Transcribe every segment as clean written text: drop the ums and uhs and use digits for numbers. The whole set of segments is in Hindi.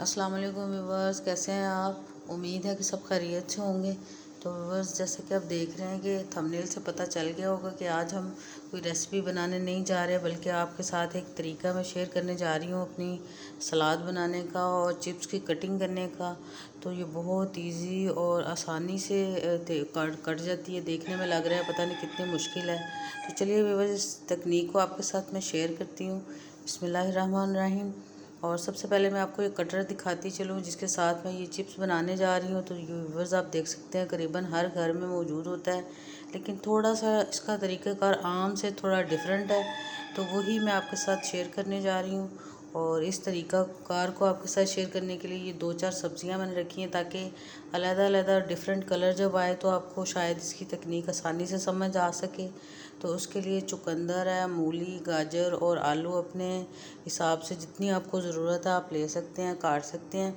अस्सलाम वालेकुम व्यूवर्स, कैसे हैं आप। उम्मीद है कि सब खैरियत से होंगे। तो व्यूवर्स, जैसे कि आप देख रहे हैं कि थंबनेल से पता चल गया होगा कि आज हम कोई रेसिपी बनाने नहीं जा रहे, बल्कि आपके साथ एक तरीका मैं शेयर करने जा रही हूँ अपनी सलाद बनाने का और चिप्स की कटिंग करने का। तो ये बहुत इजी और आसानी से कट जाती है। देखने में लग रहा है पता नहीं कितनी मुश्किल है। तो चलिए व्यूवर्स, इस तकनीक को आपके साथ मैं शेयर करती हूँ। बिस्मिल्लाहिर्रहमानिर्रहीम। और सबसे पहले मैं आपको एक कटर दिखाती चलूँ जिसके साथ मैं ये चिप्स बनाने जा रही हूँ। तो व्यूवर्स, आप देख सकते हैं करीबन हर घर में मौजूद होता है, लेकिन थोड़ा सा इसका तरीक़ाकार आम से थोड़ा डिफरेंट है। तो वही मैं आपके साथ शेयर करने जा रही हूँ। और इस तरीक़ाकार को आपके साथ शेयर करने के लिए ये 2-4 सब्ज़ियाँ मैंने रखी हैं, ताकि अलग-अलग डिफरेंट कलर जब आए तो आपको शायद इसकी तकनीक आसानी से समझ आ सके। तो उसके लिए चुकंदर है, मूली, गाजर और आलू अपने हिसाब से जितनी आपको ज़रूरत है आप ले सकते हैं, काट सकते हैं।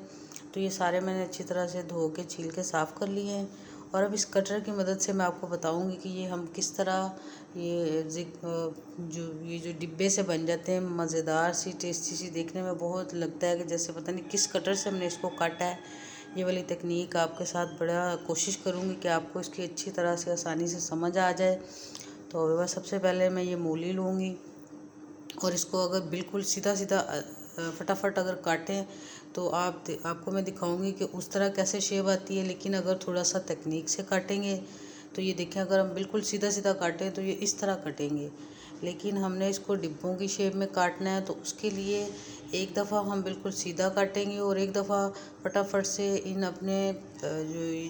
तो ये सारे मैंने अच्छी तरह से धो के छील के साफ़ कर लिए हैं। और अब इस कटर की मदद से मैं आपको बताऊंगी कि ये हम किस तरह ये जो डिब्बे से बन जाते हैं, मज़ेदार सी टेस्टी सी, देखने में बहुत लगता है कि जैसे पता नहीं किस कटर से हमने इसको काटा है। ये वाली तकनीक आपके साथ बड़ा कोशिश करूँगी कि आपको इसकी अच्छी तरह से आसानी से समझ आ जाए। तो वह सबसे पहले मैं ये मूली लूँगी और इसको अगर बिल्कुल सीधा सीधा फटाफट अगर काटें तो आपको मैं दिखाऊंगी कि उस तरह कैसे शेप आती है। लेकिन अगर थोड़ा सा तकनीक से काटेंगे तो ये देखें, अगर हम बिल्कुल सीधा सीधा काटें तो ये इस तरह कटेंगे। लेकिन हमने इसको डिब्बों की शेप में काटना है, तो उसके लिए एक दफ़ा हम बिल्कुल सीधा काटेंगे और एक दफ़ा फटाफट से इन अपने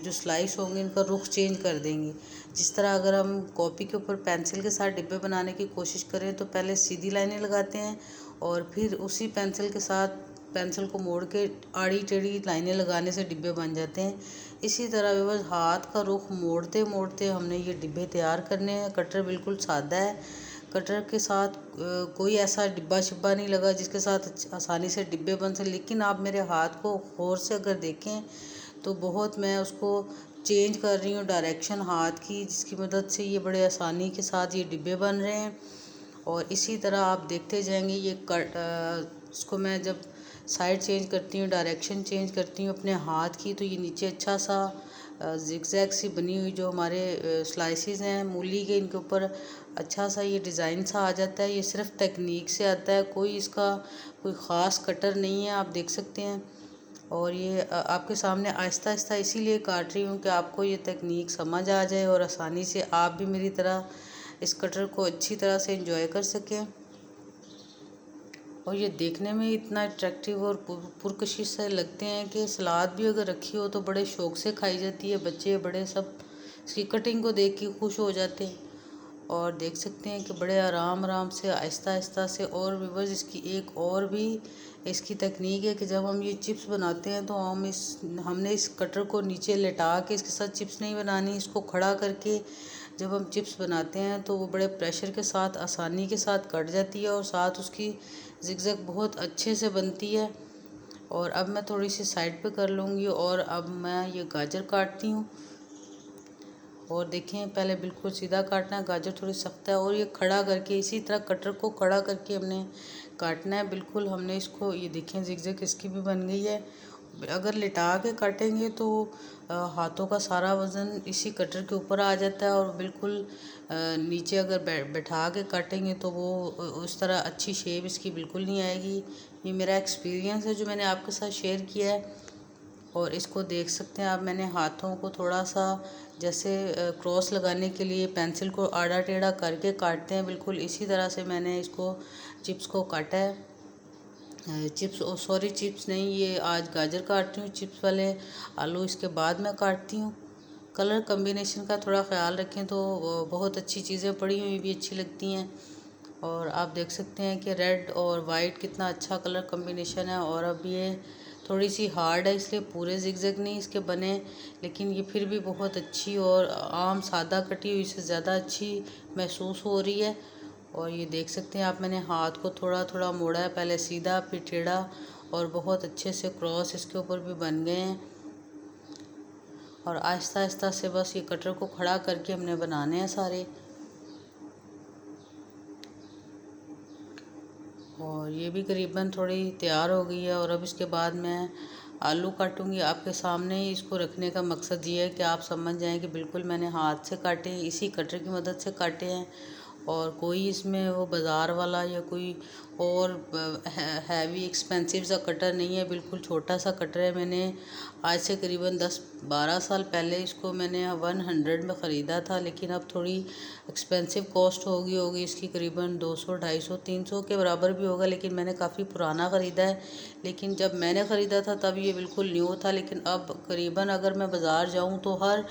जो स्लाइस होंगे इनका रुख चेंज कर देंगे। जिस तरह अगर हम कॉपी के ऊपर पेंसिल के साथ डिब्बे बनाने की कोशिश करें तो पहले सीधी लाइनें लगाते हैं और फिर उसी पेंसिल के साथ पेंसिल को मोड़ के आड़ी टेढ़ी लाइनें लगाने से डिब्बे बन जाते हैं। इसी तरह बस हाथ का रुख मोड़ते मोड़ते हमने ये डिब्बे तैयार करने हैं। कटर बिल्कुल सादा है। कटर के साथ कोई ऐसा डिब्बा शिब्बा नहीं लगा जिसके साथ आसानी से डिब्बे बन सके। लेकिन आप मेरे हाथ को गौर से अगर देखें तो बहुत मैं उसको चेंज कर रही हूँ डायरेक्शन हाथ की, जिसकी मदद से ये बड़े आसानी के साथ ये डिब्बे बन रहे हैं। और इसी तरह आप देखते जाएंगे ये इसको मैं जब साइड चेंज करती हूँ, डायरेक्शन चेंज करती हूँ अपने हाथ की, तो ये नीचे अच्छा सा जिगजैग सी बनी हुई जो हमारे स्लाइसेस हैं मूली के, इनके ऊपर अच्छा सा ये डिज़ाइन सा आ जाता है। ये सिर्फ तकनीक से आता है, कोई इसका कोई ख़ास कटर नहीं है, आप देख सकते हैं। और ये आपके सामने आहिस्ता आहिस्ता इसीलिए काट रही हूँ कि आपको ये तकनीक समझ आ जाए और आसानी से आप भी मेरी तरह इस कटर को अच्छी तरह से एंजॉय कर सकें। और ये देखने में इतना अट्रैक्टिव और पुरकशिश से लगते हैं कि सलाद भी अगर रखी हो तो बड़े शौक़ से खाई जाती है। बच्चे बड़े सब इसकी कटिंग को देख के खुश हो जाते हैं। और देख सकते हैं कि बड़े आराम आराम से आहिस्ता आहिस्ता से। और व्यूअर्स, इसकी एक और भी इसकी तकनीक है कि जब हम ये चिप्स बनाते हैं तो हमने इस कटर को नीचे लेटा के इसके साथ चिप्स नहीं बनानी, इसको खड़ा करके जब हम चिप्स बनाते हैं तो वो बड़े प्रेशर के साथ आसानी के साथ कट जाती है और साथ उसकी जिगजैग बहुत अच्छे से बनती है। और अब मैं थोड़ी सी साइड पे कर लूँगी और अब मैं ये गाजर काटती हूँ। और देखें, पहले बिल्कुल सीधा काटना है, गाजर थोड़ी सख्त है। और ये खड़ा करके इसी तरह कटर को खड़ा करके हमने काटना है बिल्कुल। हमने इसको ये देखें जिगजैग इसकी भी बन गई है। अगर लिटा के काटेंगे तो हाथों का सारा वज़न इसी कटर के ऊपर आ जाता है और बिल्कुल नीचे अगर बैठा के काटेंगे तो वो उस तरह अच्छी शेप इसकी बिल्कुल नहीं आएगी। ये मेरा एक्सपीरियंस है जो मैंने आपके साथ शेयर किया है। और इसको देख सकते हैं आप, मैंने हाथों को थोड़ा सा जैसे क्रॉस लगाने के लिए पेंसिल को आड़ा टेढ़ा करके काटते हैं, बिल्कुल इसी तरह से मैंने इसको चिप्स को काटा है। चिप्स नहीं, ये आज गाजर काटती हूँ, चिप्स वाले आलू इसके बाद मैं काटती हूँ। कलर कम्बिनेशन का थोड़ा ख्याल रखें तो बहुत अच्छी चीज़ें पड़ी हुई भी अच्छी लगती हैं। और आप देख सकते हैं कि रेड और वाइट कितना अच्छा कलर कम्बिनेशन है। और अब ये थोड़ी सी हार्ड है इसलिए पूरे जिगजैग नहीं इसके बने, लेकिन ये फिर भी बहुत अच्छी और आम सादा कटी हुई से ज़्यादा अच्छी महसूस हो रही है। और ये देख सकते हैं आप, मैंने हाथ को थोड़ा थोड़ा मोड़ा है, पहले सीधा फिर टेढ़ा, और बहुत अच्छे से क्रॉस इसके ऊपर भी बन गए हैं। और आहिस्ता आहिस्ता से बस ये कटर को खड़ा करके हमने बनाने हैं सारे। और ये भी करीबन थोड़ी तैयार हो गई है। और अब इसके बाद मैं आलू काटूंगी। आपके सामने ही इसको रखने का मकसद ये है कि आप समझ जाएं कि बिल्कुल मैंने हाथ से काटे हैं, इसी कटर की मदद से काटे हैं। और कोई इसमें वो बाज़ार वाला या कोई और हैवी एक्सपेंसिव सा कटर नहीं है, बिल्कुल छोटा सा कटर है। मैंने आज से करीबन 10-12 साल पहले इसको मैंने 100 में ख़रीदा था, लेकिन अब थोड़ी एक्सपेंसिव कॉस्ट होगी इसकी, करीबन 200, 250, 300 के बराबर भी होगा। लेकिन मैंने काफ़ी पुराना ख़रीदा है। लेकिन जब मैंने ख़रीदा था तब ये बिल्कुल न्यू था, लेकिन अब करीबन अगर मैं बाज़ार जाऊँ तो हर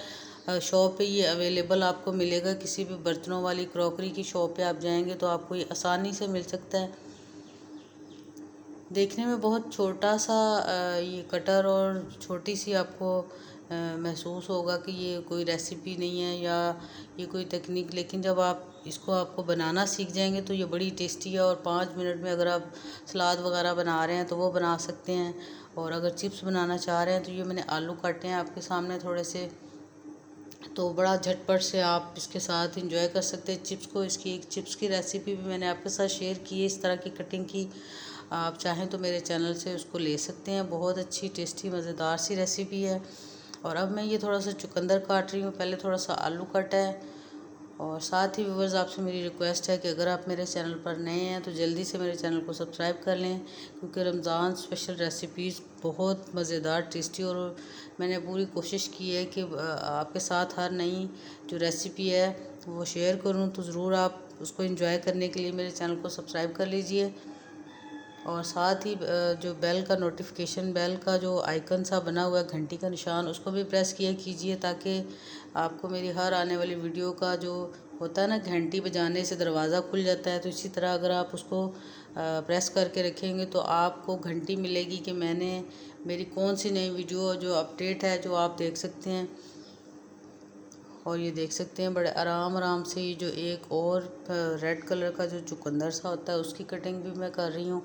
शॉप पे ये अवेलेबल आपको मिलेगा। किसी भी बर्तनों वाली क्रॉकरी की शॉप पे आप जाएंगे तो आपको ये आसानी से मिल सकता है। देखने में बहुत छोटा सा ये कटर और छोटी सी आपको महसूस होगा कि ये कोई रेसिपी नहीं है या ये कोई तकनीक, लेकिन जब आप इसको आपको बनाना सीख जाएंगे तो ये बड़ी टेस्टी है। और 5 मिनट में अगर आप सलाद वगैरह बना रहे हैं तो वो बना सकते हैं। और अगर चिप्स बनाना चाह रहे हैं तो ये मैंने आलू काटे हैं आपके सामने थोड़े से, तो बड़ा झटपट से आप इसके साथ एंजॉय कर सकते हैं चिप्स को। इसकी एक चिप्स की रेसिपी भी मैंने आपके साथ शेयर की है, इस तरह की कटिंग की। आप चाहें तो मेरे चैनल से उसको ले सकते हैं, बहुत अच्छी टेस्टी मज़ेदार सी रेसिपी है। और अब मैं ये थोड़ा सा चुकंदर काट रही हूँ, पहले थोड़ा सा आलू कटा है। और साथ ही व्यूअर्स आपसे मेरी रिक्वेस्ट है कि अगर आप मेरे चैनल पर नए हैं तो जल्दी से मेरे चैनल को सब्सक्राइब कर लें, क्योंकि रमज़ान स्पेशल रेसिपीज़ बहुत मज़ेदार टेस्टी, और मैंने पूरी कोशिश की है कि आपके साथ हर नई जो रेसिपी है वो शेयर करूं। तो ज़रूर आप उसको एंजॉय करने के लिए मेरे चैनल को सब्सक्राइब कर लीजिए। और साथ ही जो बेल का नोटिफिकेशन, बेल का जो आइकन सा बना हुआ है घंटी का निशान, उसको भी प्रेस किया कीजिए, ताकि आपको मेरी हर आने वाली वीडियो का जो होता है ना, घंटी बजाने से दरवाज़ा खुल जाता है, तो इसी तरह अगर आप उसको प्रेस करके रखेंगे तो आपको घंटी मिलेगी कि मैंने मेरी कौन सी नई वीडियो जो अपडेट है जो आप देख सकते हैं। और ये देख सकते हैं बड़े आराम से ये जो एक और रेड कलर का जो चुकंदर सा होता है उसकी कटिंग भी मैं कर रही हूँ।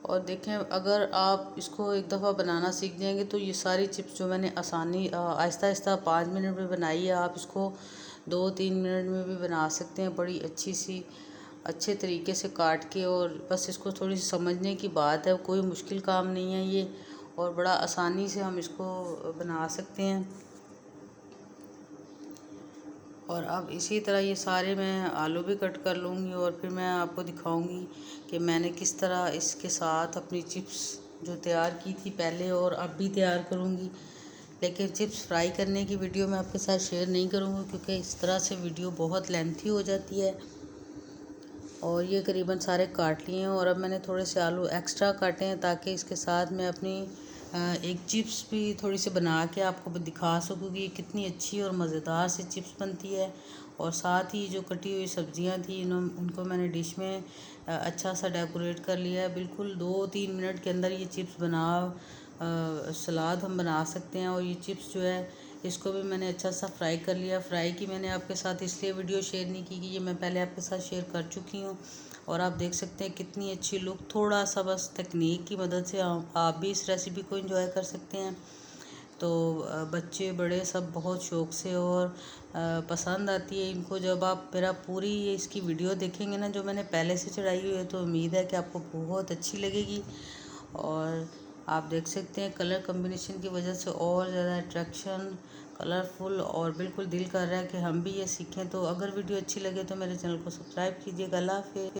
और देखें, अगर आप इसको एक दफ़ा बनाना सीख जाएंगे तो ये सारी चिप्स जो मैंने आहिस्ता आहिस्ता 5 मिनट में बनाई है, आप इसको 2-3 मिनट में भी बना सकते हैं, बड़ी अच्छे तरीके से काट के। और बस इसको थोड़ी सी समझने की बात है, कोई मुश्किल काम नहीं है ये, और बड़ा आसानी से हम इसको बना सकते हैं। और अब इसी तरह ये सारे मैं आलू भी कट कर लूँगी और फिर मैं आपको दिखाऊंगी कि मैंने किस तरह इसके साथ अपनी चिप्स जो तैयार की थी पहले और अब भी तैयार करूँगी। लेकिन चिप्स फ्राई करने की वीडियो मैं आपके साथ शेयर नहीं करूँगी, क्योंकि इस तरह से वीडियो बहुत लेंथी हो जाती है। और ये करीबन सारे काट लिए हैं, और अब मैंने थोड़े से आलू एक्स्ट्रा काटे हैं ताकि इसके साथ मैं अपनी एक चिप्स भी थोड़ी सी बना के आपको दिखा सकूँ कि कितनी अच्छी और मज़ेदार सी चिप्स बनती है। और साथ ही जो कटी हुई सब्जियां थी उनको मैंने डिश में अच्छा सा डेकोरेट कर लिया है। बिल्कुल 2-3 मिनट के अंदर ये चिप्स सलाद हम बना सकते हैं। और ये चिप्स जो है इसको भी मैंने अच्छा सा फ्राई कर लिया। फ्राई की मैंने आपके साथ इसलिए वीडियो शेयर नहीं की कि ये मैं पहले आपके साथ शेयर कर चुकी हूँ। और आप देख सकते हैं कितनी अच्छी लुक, थोड़ा सा बस तकनीक की मदद से आप भी इस रेसिपी को एंजॉय कर सकते हैं। तो बच्चे बड़े सब बहुत शौक़ से और पसंद आती है इनको। जब आप मेरा पूरी इसकी वीडियो देखेंगे ना जो मैंने पहले से चढ़ाई हुई है, तो उम्मीद है कि आपको बहुत अच्छी लगेगी। और आप देख सकते हैं कलर कम्बिनेशन की वजह से और ज़्यादा अट्रैक्शन, कलरफुल, और बिल्कुल दिल कर रहा है कि हम भी ये सीखें। तो अगर वीडियो अच्छी लगे तो मेरे चैनल को सब्सक्राइब कीजिएगा। अल्लाह हाफ़िज़।